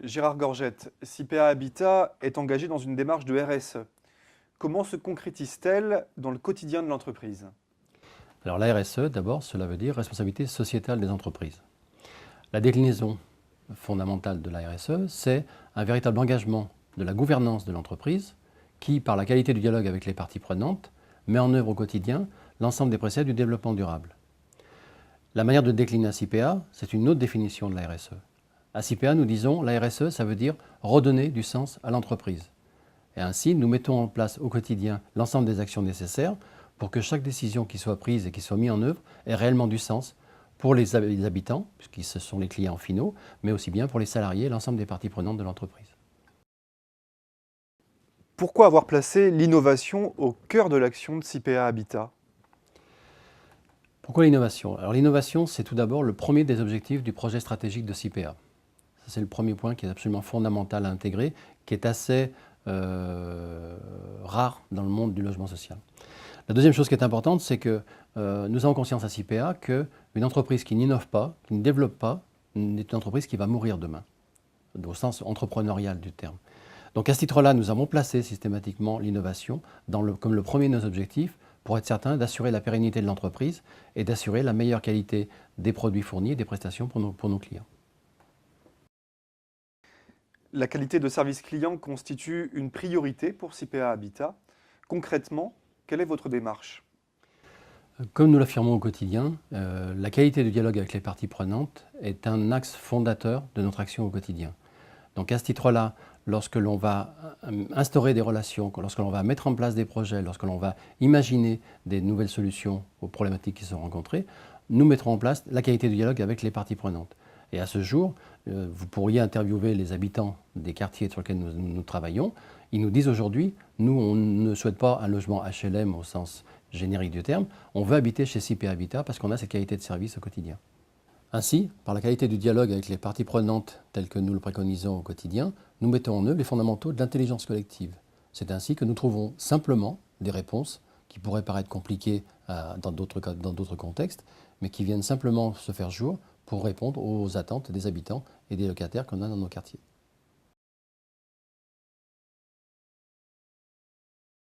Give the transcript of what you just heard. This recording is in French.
Gérard Gorgette, CIPEA Habitat est engagé dans une démarche de RSE. Comment se concrétise-t-elle dans le quotidien de l'entreprise? Alors la RSE, d'abord, cela veut dire responsabilité sociétale des entreprises. La déclinaison fondamentale de la RSE, c'est un véritable engagement de la gouvernance de l'entreprise qui, par la qualité du dialogue avec les parties prenantes, met en œuvre au quotidien l'ensemble des préceptes du développement durable. La manière de décliner à CIPEA, c'est une autre définition de la RSE. À CIPEA, nous disons la RSE, ça veut dire redonner du sens à l'entreprise. Et ainsi, nous mettons en place au quotidien l'ensemble des actions nécessaires pour que chaque décision qui soit prise et qui soit mise en œuvre ait réellement du sens pour les habitants, puisque ce sont les clients finaux, mais aussi bien pour les salariés et l'ensemble des parties prenantes de l'entreprise. Pourquoi avoir placé l'innovation au cœur de l'action de CIPEA Habitat? Pourquoi l'innovation? Alors l'innovation, c'est tout d'abord le premier des objectifs du projet stratégique de CIPEA. C'est le premier point qui est absolument fondamental à intégrer, qui est assez rare dans le monde du logement social. La deuxième chose qui est importante, c'est que nous avons conscience à CIPEA qu'une entreprise qui n'innove pas, qui ne développe pas, est une entreprise qui va mourir demain, au sens entrepreneurial du terme. Donc à ce titre-là, nous avons placé systématiquement l'innovation comme le premier de nos objectifs pour être certain d'assurer la pérennité de l'entreprise et d'assurer la meilleure qualité des produits fournis et des prestations pour nos clients. La qualité de service client constitue une priorité pour CIPEA Habitat. Concrètement, quelle est votre démarche? Comme nous l'affirmons au quotidien, la qualité du dialogue avec les parties prenantes est un axe fondateur de notre action au quotidien. Donc à ce titre-là, lorsque l'on va instaurer des relations, lorsque l'on va mettre en place des projets, lorsque l'on va imaginer des nouvelles solutions aux problématiques qui sont rencontrées, nous mettrons en place la qualité du dialogue avec les parties prenantes. Et à ce jour, vous pourriez interviewer les habitants des quartiers sur lesquels nous travaillons. Ils nous disent aujourd'hui, nous, on ne souhaite pas un logement HLM au sens générique du terme, on veut habiter chez CIPEA Habitat parce qu'on a cette qualité de service au quotidien. Ainsi, par la qualité du dialogue avec les parties prenantes telles que nous le préconisons au quotidien, nous mettons en œuvre les fondamentaux de l'intelligence collective. C'est ainsi que nous trouvons simplement des réponses qui pourraient paraître compliquées dans d'autres contextes, mais qui viennent simplement se faire jour pour répondre aux attentes des habitants et des locataires qu'on a dans nos quartiers.